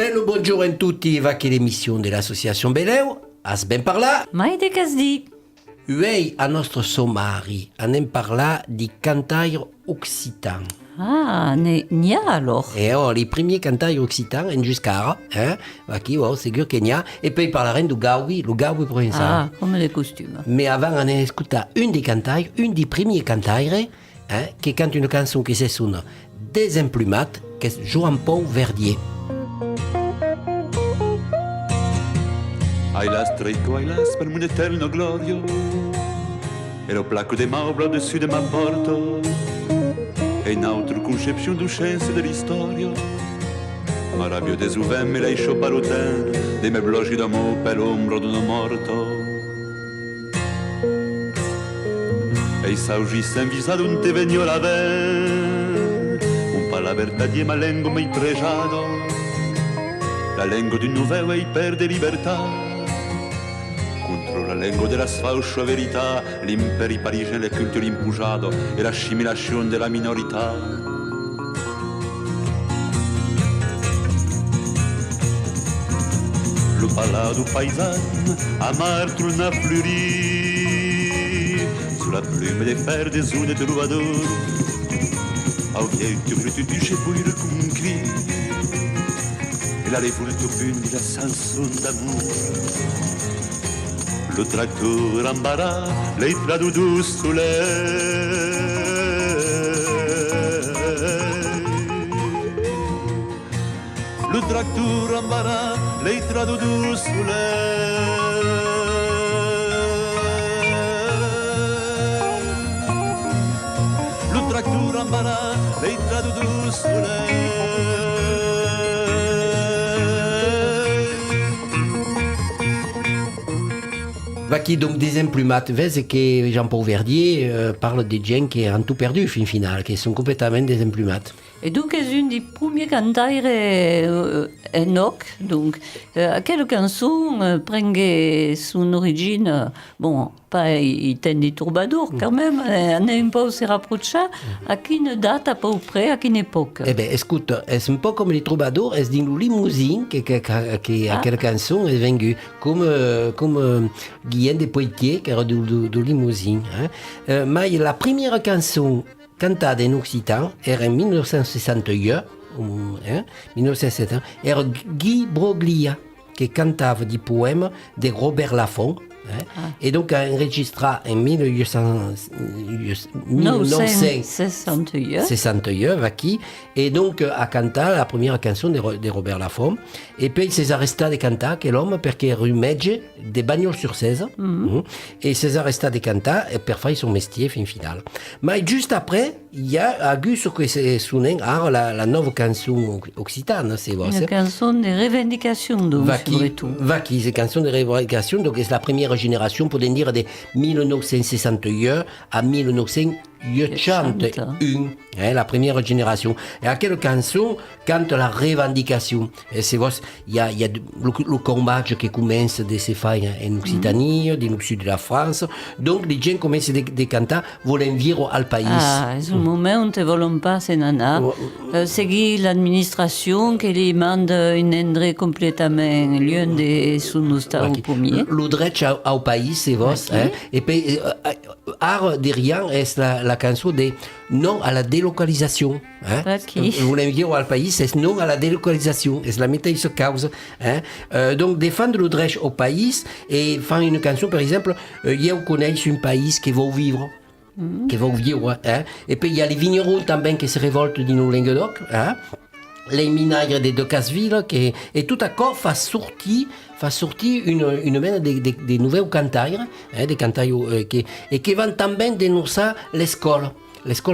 Bello buongiorno a tutti, va che l'émission de l'association Beleu, as ben parla. Mai de cas dir. Uei a nostre somari, anem parlar di cantaire occitan. Ah, n'hi ha alors. Et alors, les premiers cantaires occitans en jusqu'à ara, aquí, wow, segur que n'hi ha, et puis parlarem du gaudi provençal. Ah, come de costume. Mais avant, on a écouté un des cantaires, un des premiers cantaires, qui cante une chanson qui se sonne Desemplumat, que est Joan Pau Verdier. Ailas trico, ailas per un eterno glorio, e lo placco de maubra au-dessus de ma porta, e in autre conception du scienze dell'istoria, ma rabbio desuvem me leiscio paroten, de me blogi d'amo per l'ombra d'uno morto. E saugisse in visa d'un te vegno la ven, un pa la verdadie ma lengo mei prejado, la lengo d'un nouveau e perde libertà. Contro la lingua della sfalsa verità, l'imperi parigien, le culture impugiado e l'assimilazione della minorità. Le palais du paysan a Martre n'a fleuri sous la plume des fers des eaux de troubadours. Au vieil tu j'ai voulu le concret et la révolte pundi la chanson d'amour. Le tracteur embarras, les trados du soleil. Le tracteur embarras, les trados du soleil. Le tracteur embarras, les trados du soleil. Qui donc desemplumat, vez que Jean-Paul Verdier parle des gens qui ont tout perdu fin final, qui sont complètement desemplumat. Et donc, c'est une des premiers cantaires Enoch. Donc, quelle chanson prenait son origine, bon, pas il des troubadours quand même, on est un peu se rapproché. À quelle date, à peu près, à quelle époque? Eh bien, écoute, c'est un peu comme les troubadours, c'est dans le limousine que quelle chanson est venue, comme Guillaume de Poitiers, qui est de limousine. Mais la première chanson cantata en occitan era en 1961, 1961, era Guy Broglia, qui cantava des poèmes de Robert Laffont. Et donc enregistré en 1961 et donc a canté la première chanson de Robert Laffont et puis il s'est arrêté de canter que l'homme parce qu'il est médecin de Bagnols-sur-Cèze et il s'est arrêté de canter pour faire son métier fin final. Mais juste après il y a Agus que c'est sonné la nouvelle chanson occitane, c'est vrai. Une chanson de revendication donc surtout. C'est une chanson de revendication donc c'est la première génération pour dire de 1961 à 1981, la première génération. Et à quelle chanson cante la revendication? Et c'est vrai, il y a le combat qui commence de se faire en Occitanie, dans le sud de la France. Donc les gens commencent à canter, veulent vivre au pays. Ah, c'est un moment où ne veulent pas ces nanas. Seguir l'administration qui les demande une endroit complètement lieu de son stade au premier. Le droit au pays, c'est vrai. Et puis, derrière, c'est la chanson de non à la délocalisation. Vous voulez dire au pays, c'est non à la délocalisation. C'est la méthode cause. Donc, défendre le droit au pays et faire une chanson, par exemple, je connais un pays qui va vivre. Qui va vivre. Et puis, il y a les vignerons también qui se révoltent dans le Languedoc. Les minaires de Decazeville, et tout à coup, fa sortir une mène des nouvelles cantaires, des cantaires qui vont también dénoncer l'école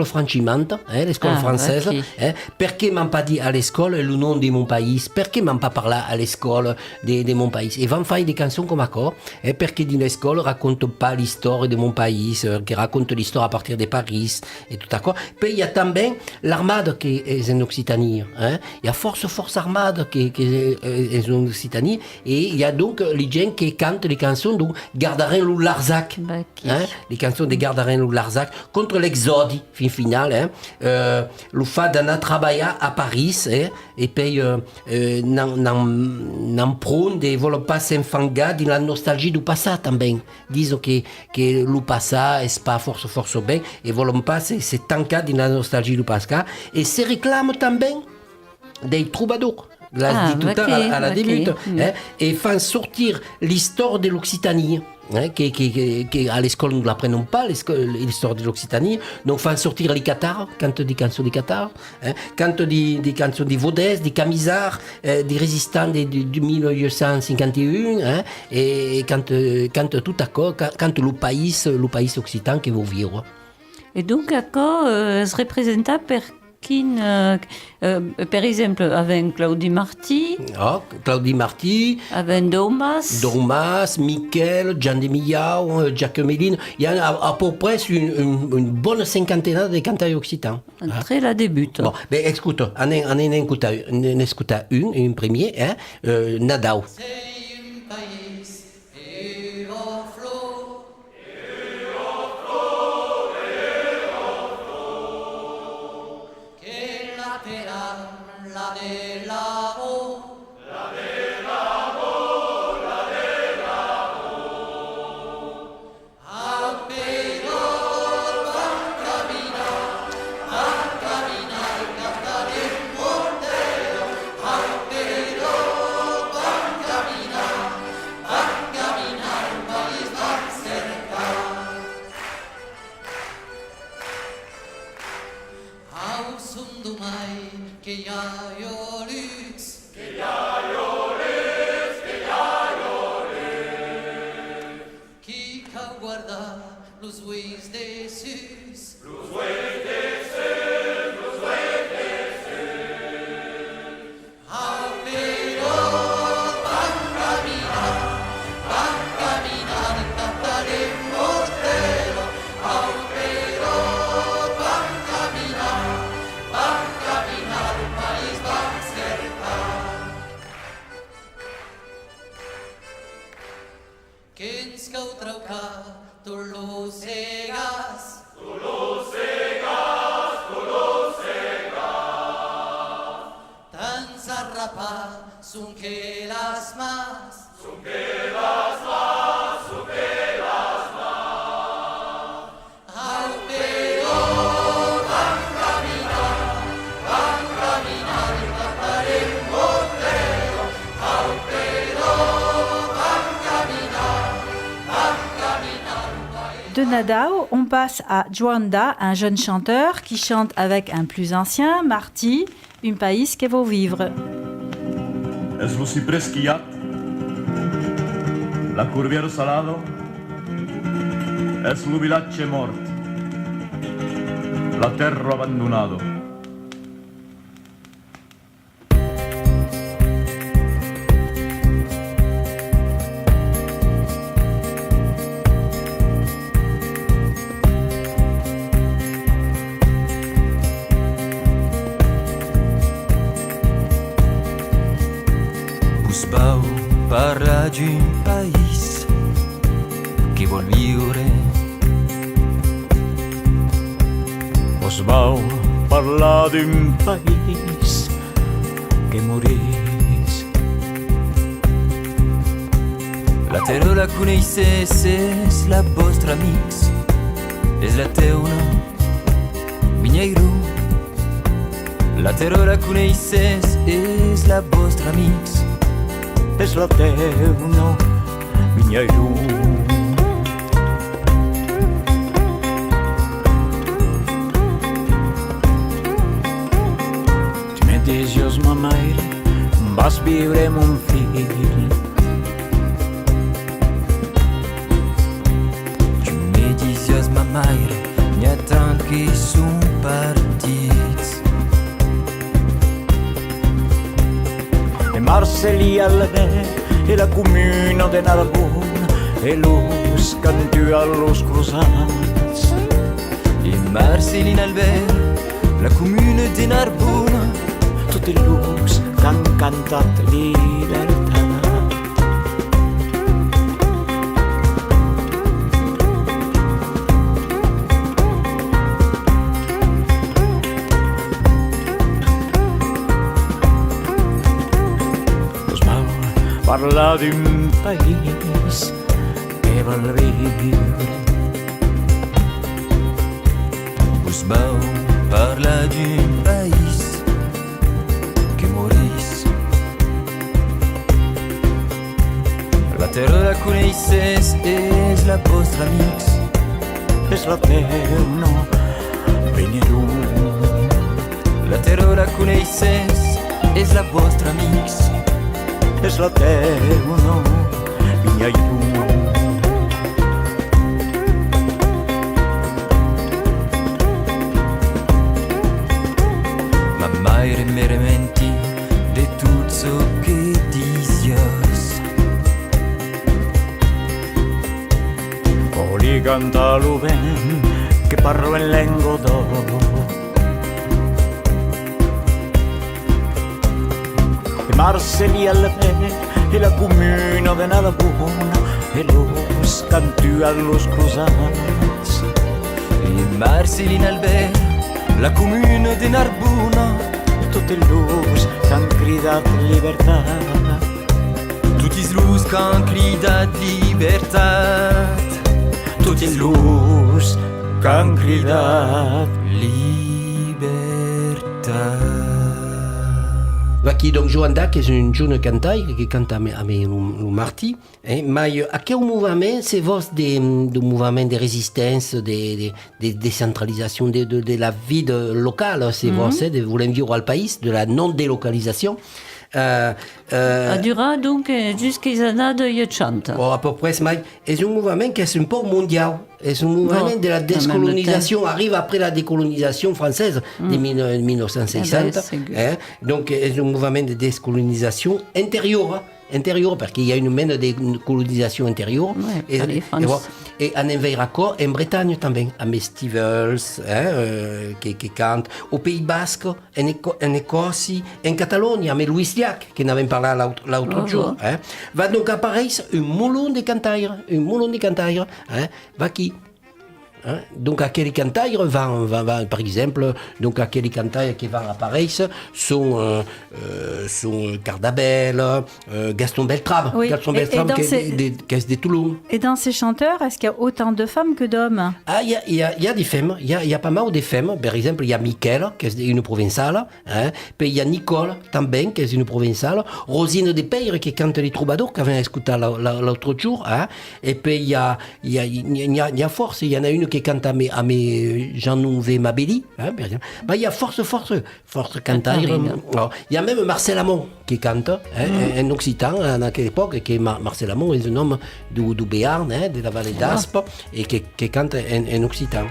francimante, l'école française. Pourquoi m'ont pas dit à l'école le nom de mon pays? Pourquoi m'ont pas parlé à l'école de mon pays? Et vont faire des chansons comme ça, parce que dans l'école raconte pas l'histoire de mon pays, qui raconte l'histoire à partir de Paris et tout à coup. Puis il y a también l'armade qui est en Occitanie. Il y a force armade qui est en Occitanie et il y a donc les gens qui cantent les chansons de Gardarin ou Larzac, les chansons de Gardarin ou Larzac contre l'exode. fin final, le fait d'aller travailler à Paris, et puis n'en prendre de ne pas s'enfangar dans la nostalgie du passé também. Disons que le passé n'est pas force bien, et ne veulent pas se tanker dans la nostalgie du passé, et se réclament também des troubadours. L'as dit tout à la début, et font sortir l'histoire de l'Occitanie. Qui à l'école nous l'apprenons pas l'histoire de l'Occitanie, donc font sortir les cathares, quand des chansons des cathares, quand des chansons des Vaudès, des Camisards, des résistants de 1851, et quand tout à coup, quand le pays occitan qui va vivre. Et donc à quoi se représente par exemple, avec Claudie Marty. Claudie Marty. Avec Domas, Miquel, Jean de Millau, Jacques Méline. Il y a à peu près une bonne cinquantaine de canteurs occitans. Très la débute. Bon, mais écoute, on écoute une première, Nadao. De Nadao, on passe à Joanda, un jeune chanteur qui chante avec un plus ancien, Marty, Un pays que vou vivre. Es lo ciprés quillat, la curvier salado, es lo village mort, la terra abandonado. Parla d'un país que vol viure. Us vau parlar d'un país que morís. La terra la coneixes, és la vostra amics, és la teuna, minyeiro. La terra la coneixes, és la vostra amics, és la teuna, minyeiro. Tu me dizies, ma mare, vas viure mon fill. Tu me dizies, ma mare, n'hi ha tant que són partits. E Marselia e la comuna de Narbona e los cantu a los cruzats. E Marcelina Albert, la comuna de Narbona, tutti los que han cantat libertà. parla d'un país que vol viure. Busbau parla d'un país que morís. La terra la coneixes, és la vostra amics. És la teu, no, vinyeru. La terra la coneixes, és la vostra amics. És la teu, no, vinyeru. Ma mai rementi de tot so que dizies. Oli cantalo ben, che parlo in lengo d'oro. E Marseille alla fine, e la comuna de Nalabona, e los cantu a los cruzats. E Marcelin Albert, la comuna de Narbona, Tutti los che han cridat libertà. tutti los che han cridat libertat. Tutti los che han cridat Aqui donc Joanda, que és un jeune cantaire que canta amb el Martí, mai aquel moviment c'est vos de moviment de résistance, de décentralisation de la vie locale, c'est vos, de volem viure al país, de la non-délocalisation. A durar donc jusqu'aux années de 80. À peu près, mai, és un moviment qui est un peu mondial. És un moviment de la décolonisation, arrive après la décolonisation française de 1960. Donc, és un moviment de décolonisation intérieure, perquè hi ha una mena de colonisation intérieure. Et en envers en Bretagne també, amb Stivels, que canta, au Pays Basque, en Écosse, en Catalogne, amb Louis Llach, que n'avem parlat l'altre jour. Va donc apareix un moulon de cantaire, va aquí. Donc aquells cantaires van, par exemple, donc aquells cantaires qui vont apparaître sont Cardabel, Gaston Beltrame, Oui. Gaston Beltrame qui est de Toulon. Et dans ces chanteurs, est-ce qu'il y a autant de femmes que d'hommes? Ah, il y a des femmes, il y a pas mal de femmes. Par exemple, il y a Michel, qui est une provençale, puis il y a Nicole, também, qui est une provençale, Rosine de Peyre, qui cante les troubadours, qu'on avait écouté l'autre jour, et puis il y a force, il y en a une qui cante à mes Jean-Nouvé Mabelli, par exemple. Il y a force cantaire. Il y a même Marcel Amont qui cante, en occitan, à quelle époque, qui Marcel Amont est un homme du Béarn, de la vallée d'Aspe, et qui cante en occitan.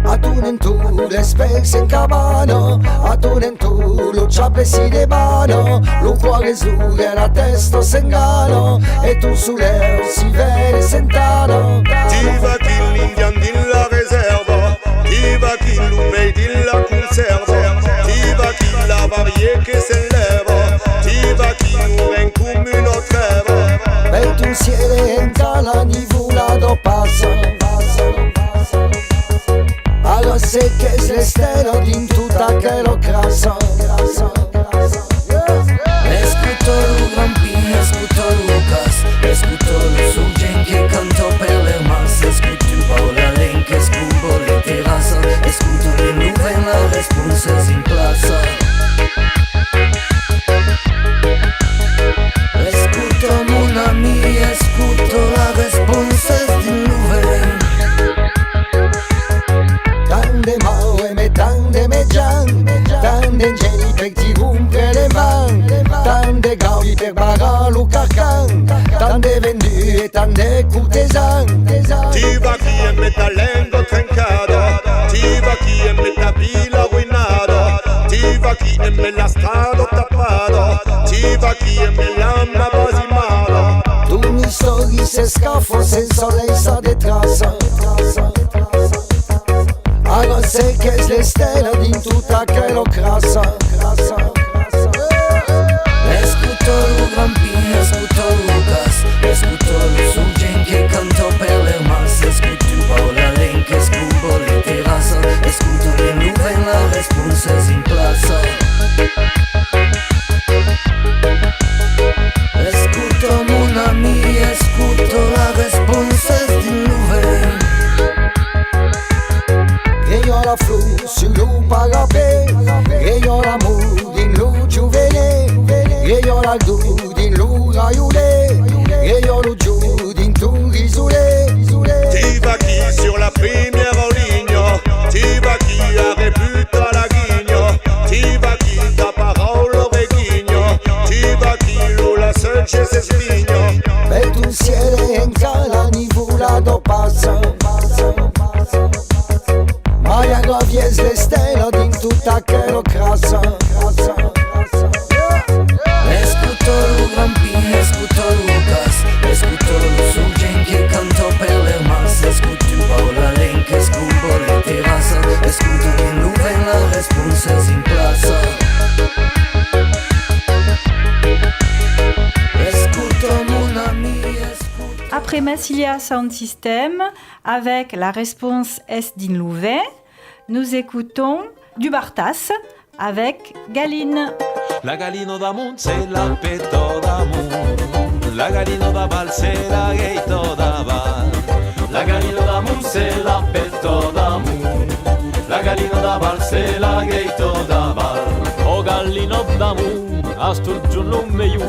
Atunen tu l'espèce in cabano, atunen tu lo ciapesi de mano, lo cuore su e la testa sengano, e tu sulle si vede sentano. Ti va chi l'indian di la réserve, ti va chi l'oublie di la conserve, ti va chi la variée che s'élève, ti va chi nous rend comme une trêve. E tu siede in cala ni vulato passa. Allora sé che es l'estero din tutta che lo crasa. Escuto lo Grampi, escuto Lucas, escuto lo Surgen che canto per le masse, escuto Paola Len che scubo le terrasse, escuto le nuvole, la responsa in plaza. Escuto mon ami, escuto la responsa in nuvole. Tante maue me tante me gian, tante ingegni per ti rompere le mani, tante gaudi per barare lo carcan, tante vendue e tante courtesan. Ti va chi è metalendo trencado, ti va chi è metabila ruinado, ti va chi è la strada tappado, ti va chi è l'anima basimado. Tu mi storie se scafo senza lei sa detrás. Allora sé che es l'estela din tutta che lo crasa. Escuto lo Grampi, escuto Lucas, escuto lo Surgen che canto per le masse, escuto Paola Len che scubo le terrasse, escuto le nuvole, la responsa in plaza. caldo din l'ura iule, e io lo giù din tu risule. Ti va chi sur la première ligne, ti va chi a reputa la guigno, ti va chi ta parola reghigno, ti va chi lo la sece se spigno. Per tu siere in cala ni vula do passa, ma ja gravies le stelle din tutta che lo crassa. Escuto lo Grampi, escuto Lucas, escuto lo Surgen che canto per le mas, escuto Paola Len che scubo le terrasse, escuto in Louvain la responsa in plaza. Escuto mon ami, escuto. Après Massilia Sound System, avec la réponse Est din Louvain, nous écoutons du Bartas avec Galine. La galino damunt se la petto damunt, la galino da val se la gaito da val, la galino damunt se la petto damunt, la galino da val se la gaito da val. O gallino damunt, a sto giorno meiu,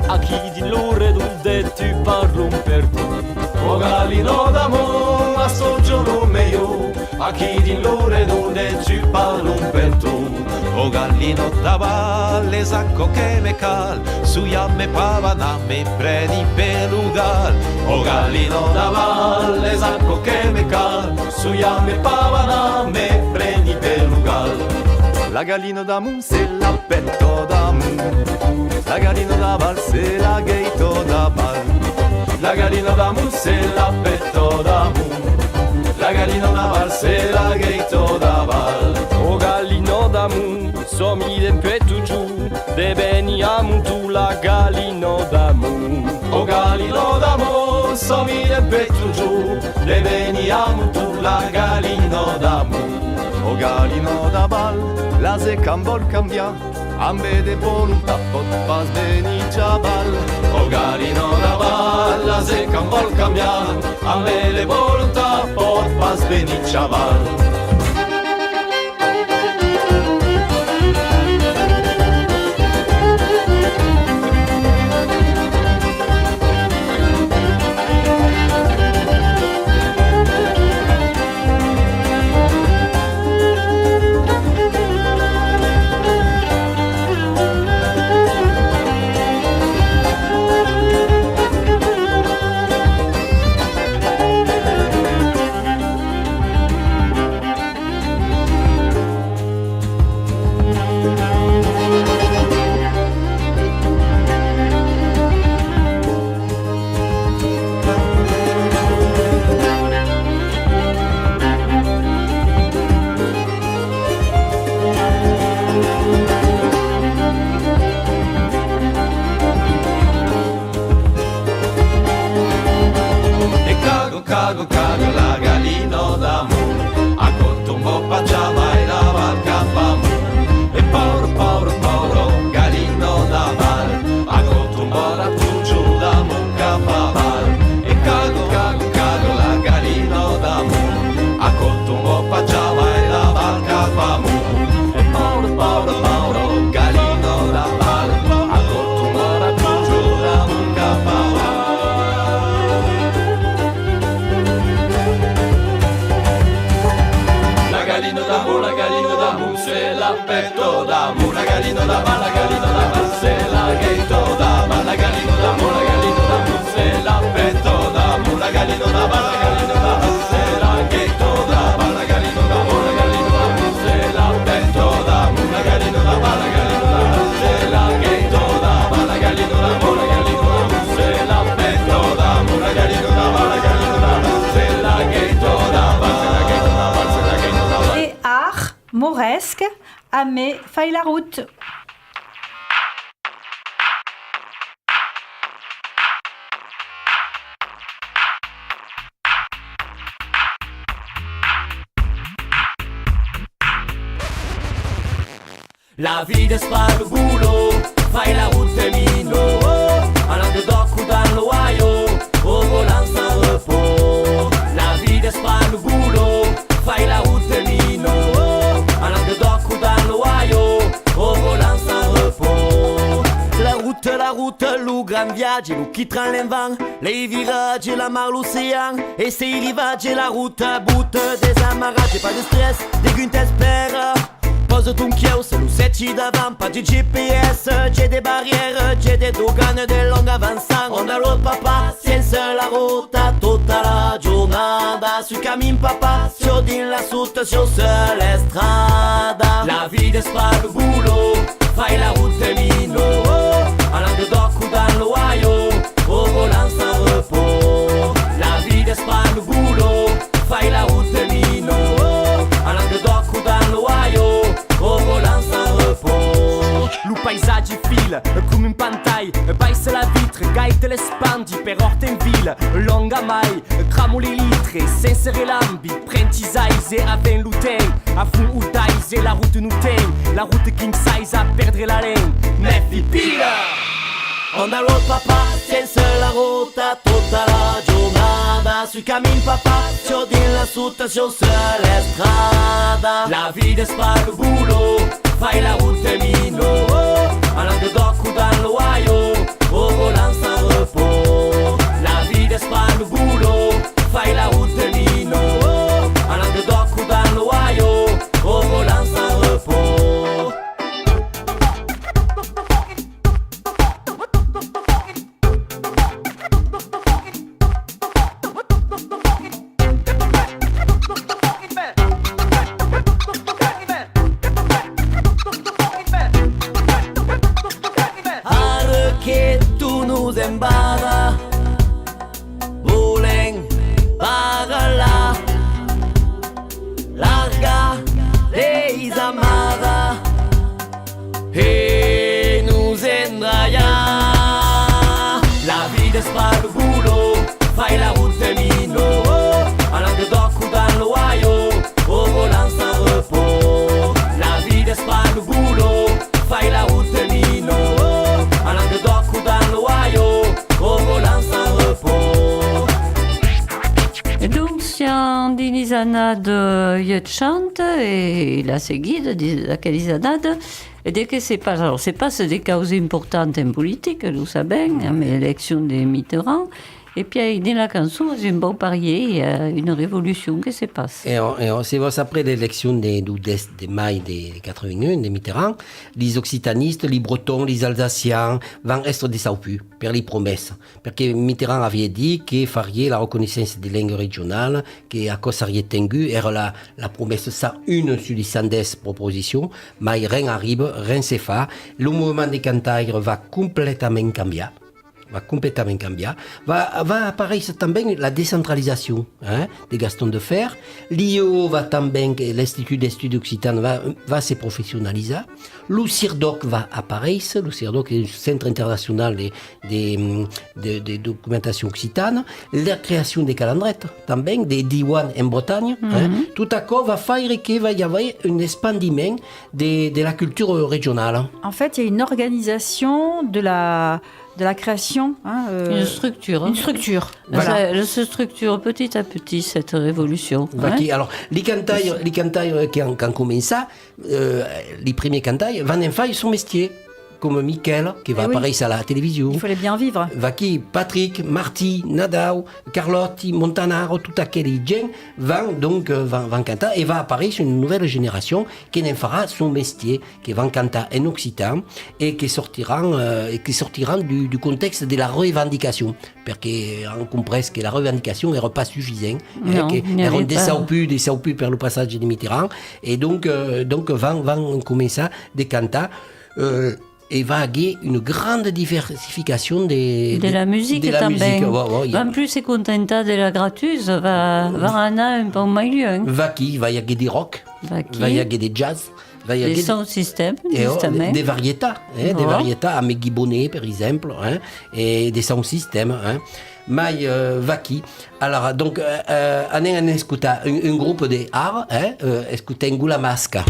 a chi di lure dulde tu parlum per tu. O gallino damunt, a sto giorno meiu, a chi di lure dulde tu parlum per tu. O gallino da valle, sacco che me cal, su me pavana me preni per lugar. O gallino da valle, sacco che me cal, su me pavana me preni per lugar. La gallino da mun se la petto da mun, la gallino da val se la gaito da val, la gallino da mun se la petto da mun, la gallino da val se la gaito da val. O gallino da mun, somi den petu giù, de veniamo tu la gallino da mun. O gallino da mun, somi den petu giù, de veniamo tu la gallino da mun. O gallino da val, la se can vol cambia, ambe de voluntà pot pas veni chaval. O gallino da val, la se can vol cambia, ambe de voluntà pot pas veni chaval. Cago la gallino da mu, a cotto un po' pacciava e la valca pamu. E poro gallino da val, a cotto un po' raggiungiu da mucca paval. E cago la gallino da mu, a cotto un po' pacciava e la valca pamu. E poro gallino da val, a cotto un po' raggiungiu da mucca paval. La gallina da mu, se la petto da mu, la gallina da va, la gallina da va, se la gaito da va, la gallina da mu, la gallina da mu, se la petto da mu, la gallina da va, la gallina da va, se la gaito da va, la gallina da mu, la gallina da mu, se la petto da mu, la gallina da va, la gallina da va, se la gaito da va, la gallina da mu, la gallina da mu, se la petto da mu, la gallina da va, la gallina da va, se la gaito da va, se la gaito da va, se la gaito da va. Et Art, Mauresque, Amé, faille la route. La vita spara il culo, fai la route lino, alla docco dallo guaio, o volanza repos. La vita spara il culo, fai la route lino, alla docco dallo guaio, o volanza repos. La route la lo gran viaggio, lo chi tra l'invang, le viraggi, la mar, l'océan, et ces rivages, la route, bout, des amarrages, pas de stress, des gun t'espère. Pose ton chiao, se lo secci davant, pas de GPS, j'ai des barrières, j'ai des dogane, des longues avançant. On a l'autre papa, senza la ruota, tutta la giornata, sui cammin papa, sur din la sutta, sur la strada. La vie è sparo bulo, fai la route mino, all'anno d'occo dall'Ohio, au volant sans repos. La vie è sparo bulo, fai la route mino, all'anno d'occo dall'Ohio, au volant sans repos. Lo paesaggi fila, come in pantai, baisse la vitre, gaite le spandi, per orte in ville, longa mai, cramo le litre, senza relambi, prendi size, aven l'uten, a fun udaise, la route nous ten, la route king size, a perdre la laine, mefi pila! On a l'autre papa, senza la ruota, tutta la giornata, sui cammin papa, sur din la sutta, sur la strada. La vie è sparo bulo, fai la route mino, all'anno d'occo dall'Ohio, au volant sans repos. La vie è sparo bulo, fai la route mino, all'anno d'occo dall'Ohio, au volant sans repos. Che tu nous embada, volen parlar, larga les amada, et nous endraya. La vie è sparo bulo, fai la route mino, all'anno d'occo dall'Ohio, au volant sans repos. La vie è sparo bulo, fai la route mino, all'anno d'occo dall'Ohio, au volant sans repos. Et donc, sian din izanad yet chante et la seguida d'aquel izanad, et dès que c'est pas, alors c'est pas des causes importantes en politique, nous savons, mais l'élection des Mitterrand. Et puis, dans la chanson, c'est un bon parier, il y a une révolution qui se passe. Et c'est après l'élection de mai de 81 de Mitterrand, les occitanistes, les bretons, les alsaciens vont être déçus par les promesses. Parce que Mitterrand avait dit qu'il ferait la reconnaissance des langues régionales, qu'à cause de tengu, era la promesse ça une sur les 110 propositions, mais rien arrive, rien ne se fait. Le mouvement des cantaires va complètement changer. Va apparaître també la décentralisation de Gaston Defferre. L'IO va també, l'Institut d'Estudis Occitans va se professionnaliser. Le CIRDOC va apparaître. Le CIRDOC est le Centre international de documentation occitane. La création des calendrettes, també, des diwans en Bretagne. Tout à coup va faire qu'il va y avoir un expandiment de la culture régionale. En fait, il y a une organisation de la création. Une structure. Une structure. Voilà. Ça se structure petit à petit, cette révolution. Alors, les cantaires qui ont commencé, les premiers cantaires, van en faire son métier. Comme Michael, qui va apparaître à la télévision. Il fallait bien vivre. Patrick, Marty, Nadao, Carlotte, Montanaro, tout aquel gens vont canter et va apparaître une nouvelle génération qui en fera son métier, qui va canter en occitan et qui sortiront du contexte de la revendication. Parce qu'on comprend que la revendication n'est pas suffisante. Elle rend des saupu par le passage de Mitterrand. Et donc vont commencer des cantats. Et va avoir une grande diversification de la musique. En plus, c'est contenta de la gratuite, va en un peu mieux. Va y avoir des rock, va y avoir des jazz, des sound systems, des variétés, des variétés à Meggy Bonnet, par exemple, et des sound systems. Mais Vaki. Alors, donc, on écoute un groupe d'art, écoutez Ngula Masca.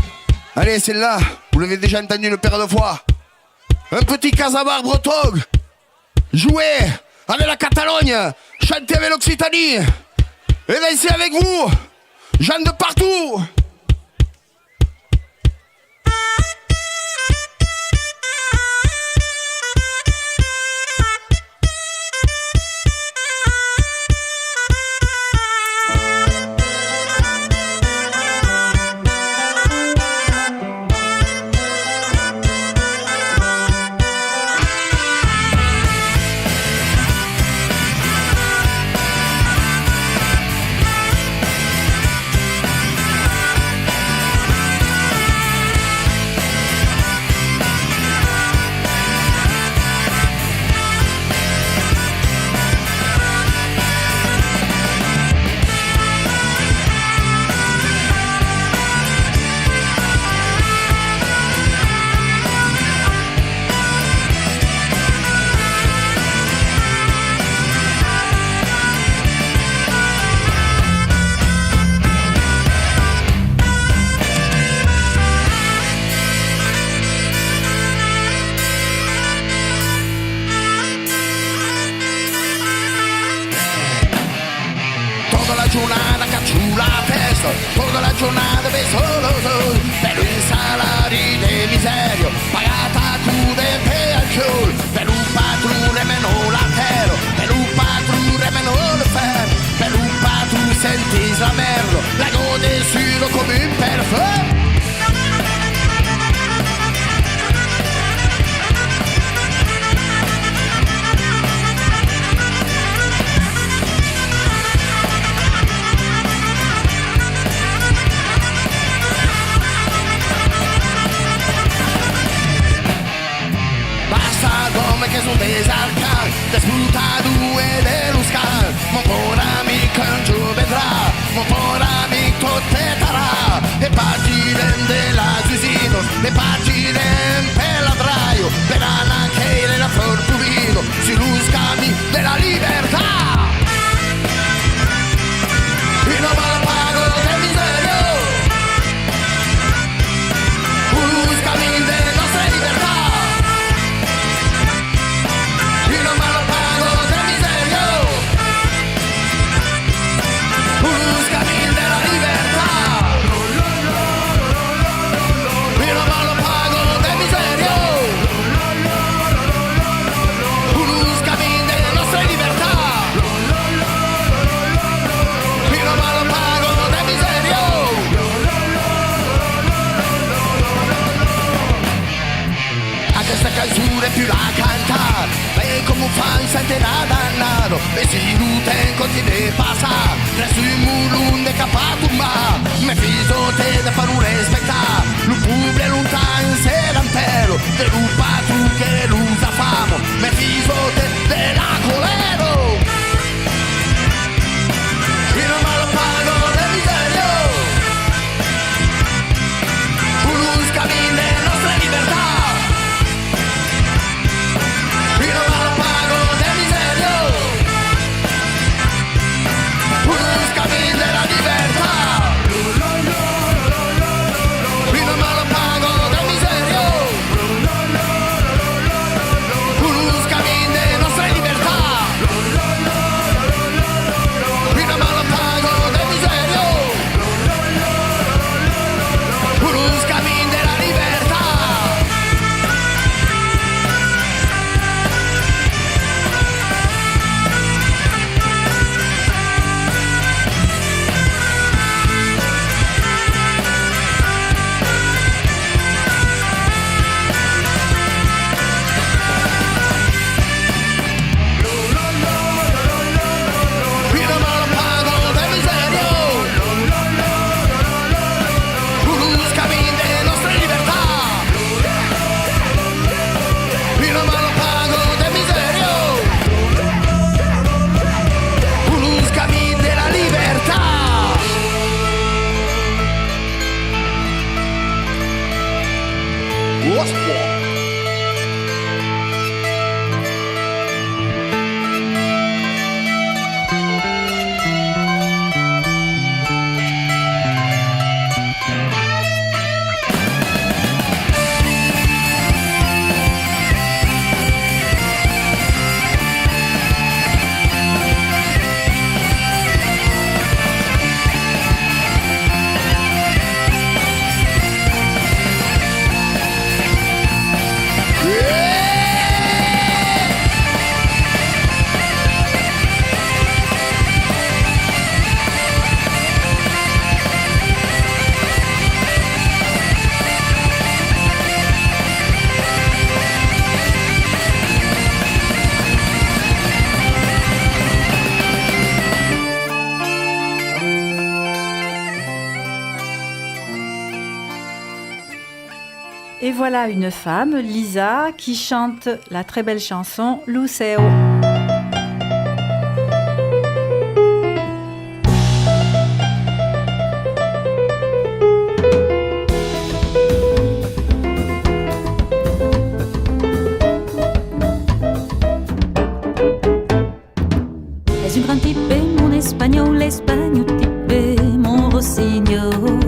Allez, celle-là, vous l'avez déjà entendu une paire de fois. Un petit casamar breton, jouez avec la Catalogne, chantez avec l'Occitanie, et dansez avec vous, gens de partout. questo, tutta la giornata per solo, per un salario di miseria, pagata crude per alcol, per un patrone meno latero, per un patrone meno le ferro, per un patrone senti la merda, la gode solo come un perfetto. Que son desarcar, disfruta due de los can. Mon bon ami quand je vendrà, mon bon ami tot petarà. E partiren de las usinos, e partiren per l'adraio, verán anche la flor pubino, si luz cami de la libertà. Y no mal pago de miserio, luz cami de nostra libertà. Canzone più la cantare, lei come un fan sente la dannato, e si luten continue passare, presso il mulun de capato ma, me fiso te da far un rispettare, lo pubblico lontano se l'ampero, de lupa tu che l'usa famo, me fiso te de la colero, e non me lo pago de miserio, un cammino de nostra libertà. Et voilà une femme, Lisa, qui chante la très belle chanson Luceo. Es un gran tipe, mon espagnol, espagnol tipe, mon rossignol.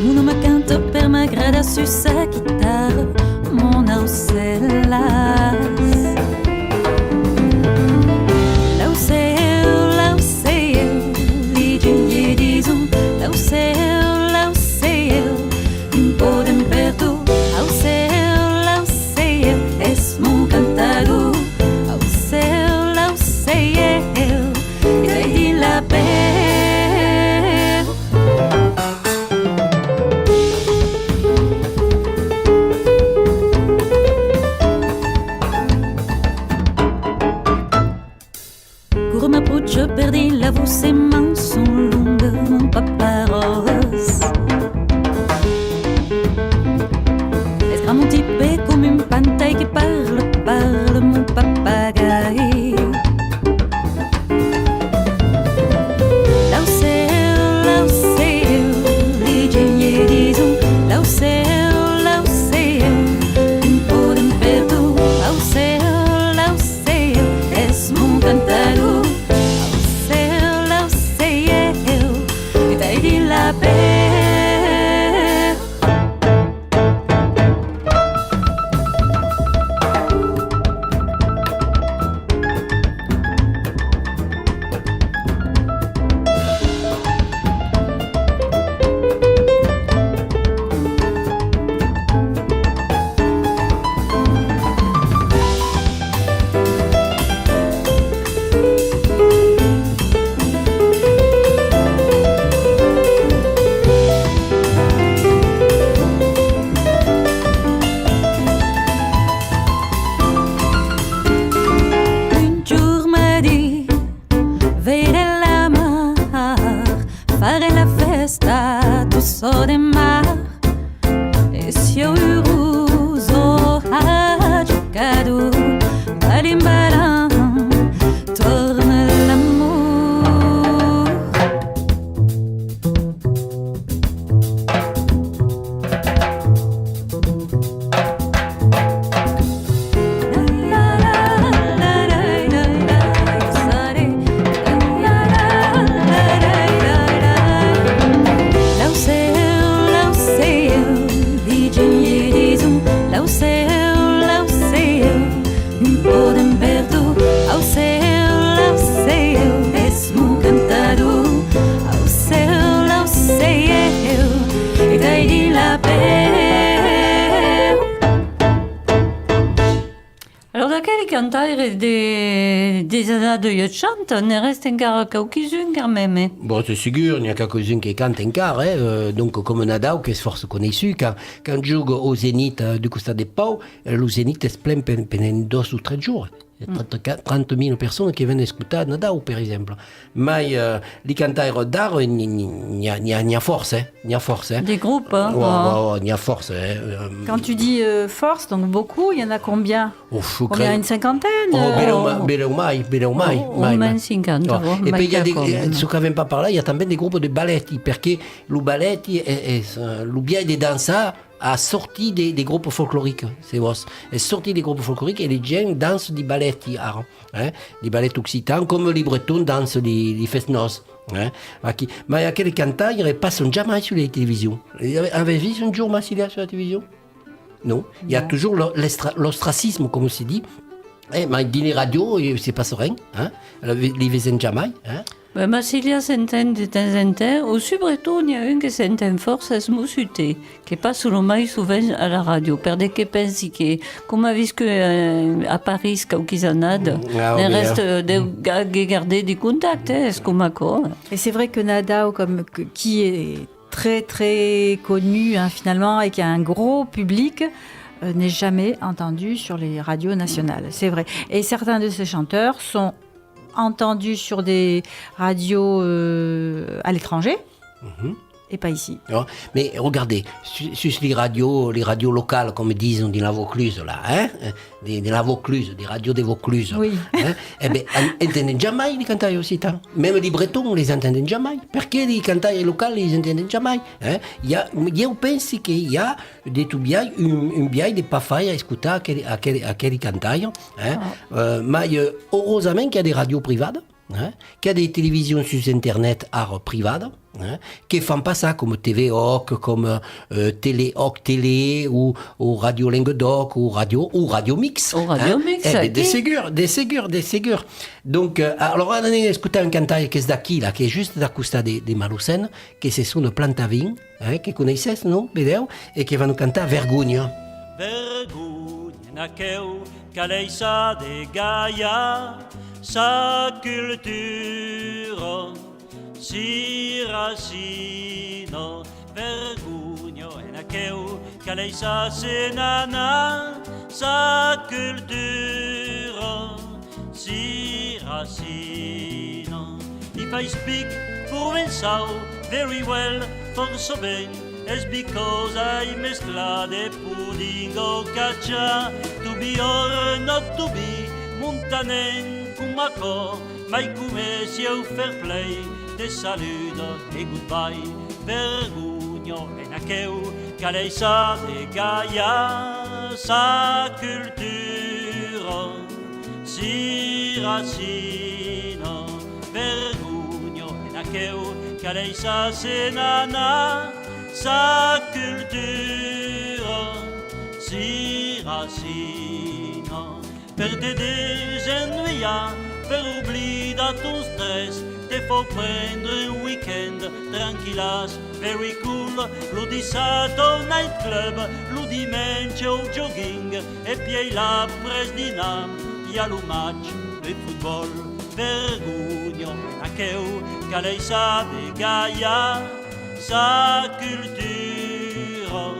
Uno me canto per m'agrada su sa chitarra, mon auselas. Lauseo, lauseo. so de mar e se eu uso a giocado balimbaran torna l'amor. Alors, d'aquel cantaire des années de chante, ne reste encore quelques-uns quand même. Hein. Bon, c'est sûr, il y a quelques-uns qui cantent encore, donc comme Nadao, qui est force connu, quand joue au Zénith du Costa de Pau, le Zénith est plein pendant 2 ou 3 jours. Il y a 30 000 personnes qui viennent écouter Nadao, par exemple. Mais les cantaires d'art, il y a force, il y a force. Des groupes, hein. Il y a force. Quand tu dis force, donc beaucoup, il y en a combien? Combien, une cinquantaine? Belle au moins 50. Et puis, il y a ce qu'on ne vient pas par là, il y a también des groupes de balletti, parce que le ballet, le bien des danseurs, a sorti des groupes folkloriques, c'est vrai. Est sorti des groupes folkloriques et les gens dansent des balletti, des ballets occitans, comme les Bretons dansent les fest-noces. Mais il y a quelques cantants, ils ne passent jamais sur les télévisions. Vous avez vu un jour Massilia sur la télévision? Non. Il y a toujours l'ostracisme, comme on s'est dit. Mais dans les radios, il ne se passe rien. Les voisins jamais. Massilia s'entend de temps en temps, ou surtout il y a un qui s'entend fort, c'est Smoussuté, qui passe le mai souvent à la radio, parce que pense que, comme a vu qu'à Paris, quelques années, il reste de garder des contacts, est-ce qu'on m'accorde? Et c'est vrai que Nadao, qui est très très connu finalement, et qui a un gros public, n'est jamais entendu sur les radios nationales, c'est vrai. Et certains de ces chanteurs sont entendus sur des radios à l'étranger, et pas ici. Mais regardez, sur les radios locales, comme disent dans la Vaucluse, là, des la Vaucluse, des radios des Vaucluses, oui. Eh bien, ils n'entendent jamais les cantaires occitans. Même les Bretons, on les entend jamais. Pourquoi les cantaires locaux, ils n'entendent jamais? Je pense qu'il y a des tout bien, une bien de pas faire à écouter à quel cantaires. Mais heureusement qu'il y a des radios privées. Qu'il y a des télévisions sur Internet privées qui ne font pas ça, comme TV Oc, comme Télé Oc Télé, ou Radio Languedoc, ou Radio Mix. Des ségur. Donc, alors, on a écouté un cantaire qui est d'ici, là, qui est juste à côté de Maloucène, qui se son Plantavin, qui connaissez, non, Bédéo, et qui va nous canter Vergogne. Vergogne, naqueu, caleissa de Gaïa, sa culture si racino, vergogno e naqueu, caleissa senana, sa culture si racino. If I speak Provençal very well, for so ben, it's because I mescla de pudding o caccia, to be or not to be, montanen, Kumako, mai come si au fair play, te saludo e goodbye, vergogno e naqueu, caleissa de Gaïa, sa culture si racino, vergogno e naqueu, caleissa senana, sa culture si racino. Per te desennuiar, per oublier ton stress, te faut prendre un week-end tranquillas, very cool, lo dissato night club, lo dimanche au jogging, e poi la pres dinam, y'a lo match de football, vergogno naqueu, caleissa de Gaïa, sa culture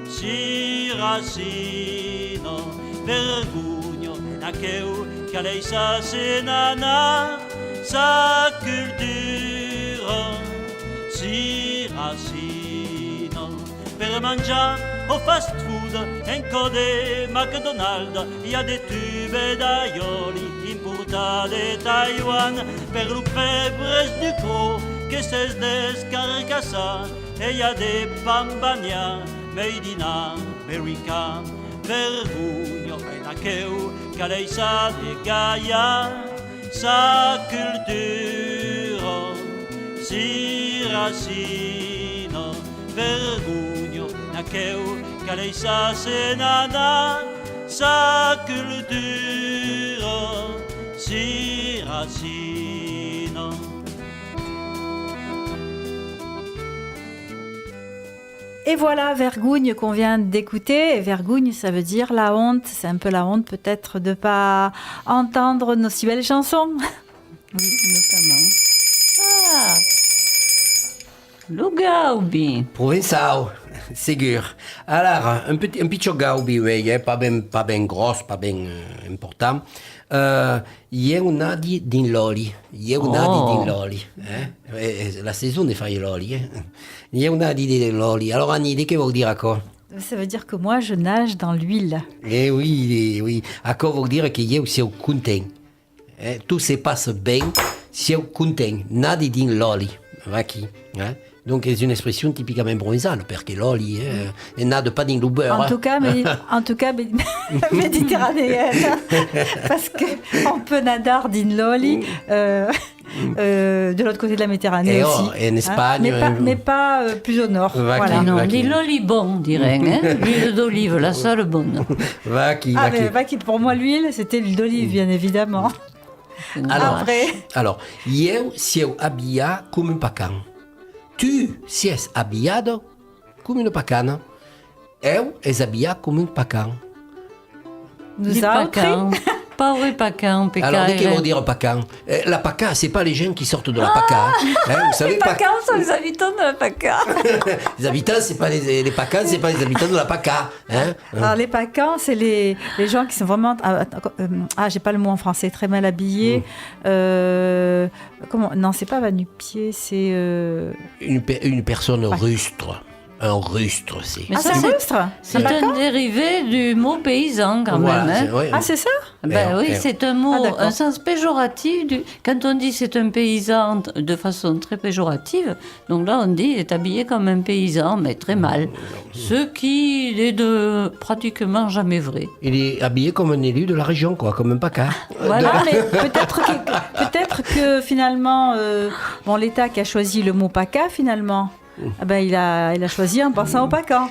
si racino, vergogno naqueu, caleissa senana, sa culture si racine. per mangiare au fast food, en code McDonald's, il y a des tubes d'aioli importati de Taiwan per le febres du croc che se descarcassa, e il y a des bambagna made in America. Vergogno en aqueu che lei sa de Gaia, sa cultura si racino. Vergogno en aqueu che lei sa se nana, sa cultura si racino. Et voilà, Vergougne qu'on vient d'écouter. Et Vergougne, ça veut dire la honte. C'est un peu la honte peut-être de ne pas entendre nos si belles chansons. Oui, notamment. Ah, le gaubi. Provençal, ségur. Alors, un petit gaubi, oui, pas ben gros, pas ben important. Io nadi din loli. La saison des failles loli. Io nadi din loli. Alors, Annie, que veut dire à quoi? Ça veut dire que moi, je nage dans l'huile. Eh oui. À quoi veut dire que io suis content. Tout se passe bien, suis content. Nadi din loli. Vaki. Donc, c'est une expression typiquement provençale, parce que loli, elle nade pas dans le beurre. En tout cas, méditerranéenne. Parce qu'on peut nadar din loli de l'autre côté de la Méditerranée aussi. Et en Espagne. Mais pas plus au nord. Voilà. Non, des loli bon, dirais l'huile d'olive, la seule bonne. Vaki. Pour moi, l'huile, c'était l'huile d'olive, bien évidemment. Alors, io suis habillé comme un pacan. Tu es habillado comme une pacane. Eu es habillé comme un pacan. Nous avons Pauvre pacan, Alors, qu'est-ce que veut dire pacan? La paca, c'est pas les gens qui sortent de la paca. Vous savez, les pacans sont les habitants de la paca. Les habitants, c'est pas les pacans, c'est pas les habitants de la paca. Alors, les pacans, c'est les gens qui sont vraiment... j'ai pas le mot en français, très mal habillés. Comment? Non, c'est pas va-nu-pied, c'est... Une personne rustre. Un rustre, c'est. Mais ça, c'est un dérivé du mot paysan, quand même. C'est ça? C'est un mot, un sens péjoratif. Quand on dit c'est un paysan de façon très péjorative, donc là on dit il est habillé comme un paysan, mais très mal. Ce qui est pratiquement jamais vrai. Il est habillé comme un élu de la région, quoi, comme un paca. Voilà, mais peut-être que finalement, l'État qui a choisi le mot paca, finalement. Il a choisi en passant au pacan.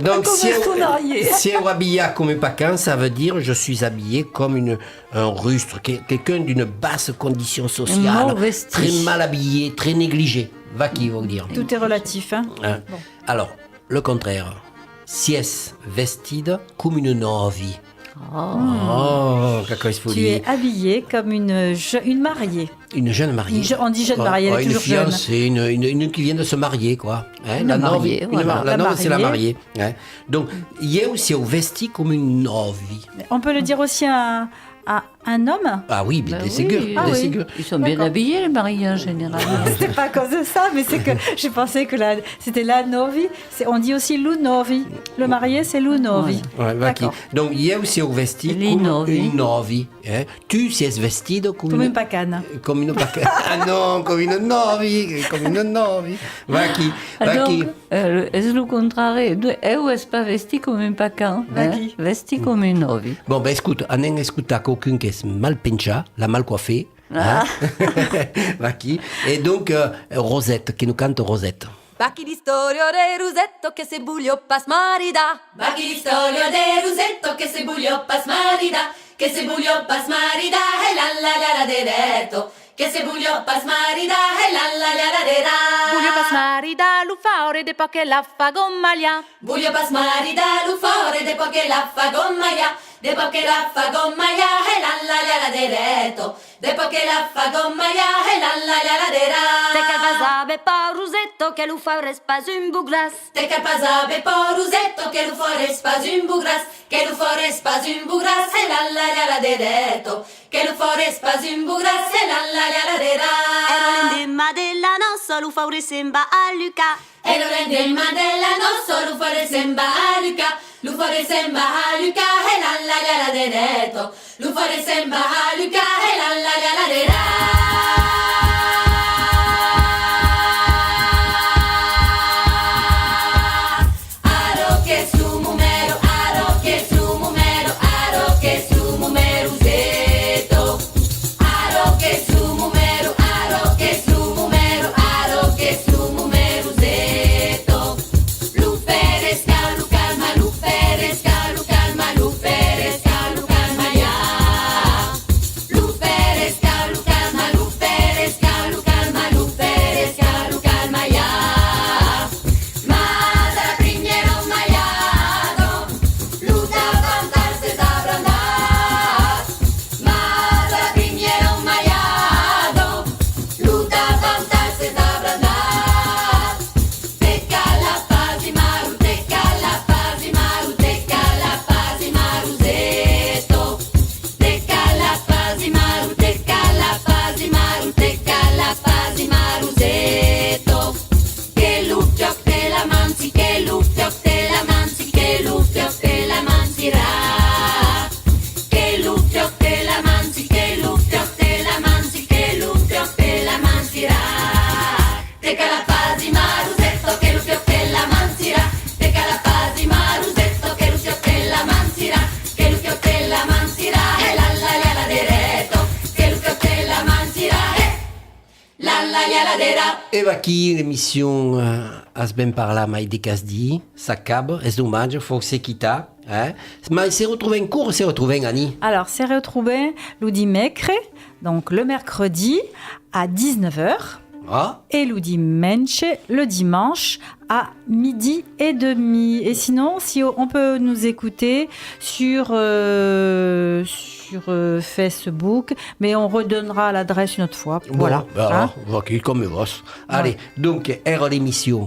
Donc si on habillé comme un pacan, ça veut dire je suis habillé comme un rustre, quelqu'un d'une basse condition sociale, très mal habillé, très négligé. Va qui veut dire. Tout est relatif. Alors, le contraire. Si es vestida comme une novi. Tu es habillée comme une mariée. Une jeune mariée. On dit jeune mariée, elle est toujours jeune. C'est une qui vient de se marier, quoi. La mariée, la novi, c'est la mariée. Donc, io si vesti comme une novi. On peut le dire aussi à un homme? Ah oui, c'est sûr. Ils sont bien habillés, les mariés, en général. C'était pas à cause de ça, mais c'est que j'ai pensé que c'était la novi. comme on dit aussi lu novi. Le marié, c'est lu novi. Donc, io si vesti comme une novi. Tu si es vestido comme une pacane. Comme une pacane. Ah non, comme une novi. Vaki. È lo contrario. Eu es pas vesti come un pacan. Vesti come un novi. Bon, écoute, on a écouté quelqu'un qui est mal pincha, la mal coiffée. Vaki. Et donc, Rosette, qui nous cante Rosette. Bacchi di storio de Rosetto che se buglio pas marida. Bacchi di storio de Rosetto che se buglio pas marida. Che se buglio pas marida e la gara de detto. Che se buglio pas marida e la gara de da. Buglio pas marida l'uffaore de poche la fa gommalia. Buglio pas marida l'uffaore de poche la fa gommalia. De poche la fa gommaia e la gara de detto. De poche la fa gommaia e la gara de da. Te calpasabe pa Rosetto che l'uffaore spas un bugras. Te calpasabe pa Rosetto che l'uffaore spas un bugras. Che l'uffaore spas un bugras e la gara de detto. Che l'uffaore spas un bugras e la gara de da. Ero l'endemma della nossa, l'uffaore sembra a Luca. E lo rende il Mandela nostro, lo fuori sembra a Luca, lo fuori sembra a Luca, e la gara de reto, lo fuori sembra a Luca, e la gara de reto. Et aquí l'émission has ben parlat mai de casdi, s'acaba, és dommage, faut se quitter. Mais se retrouve cours, se retrouve Annie. Alors, c'est retrouvé le dimanche, donc le mercredi à 19h. Ah. Et le dimanche à 12h30. Et sinon, si on peut nous écouter sur Facebook, mais on redonnera l'adresse une autre fois. Bon, voilà. Alors, ok, comme vos. Allez, donc, era l'émission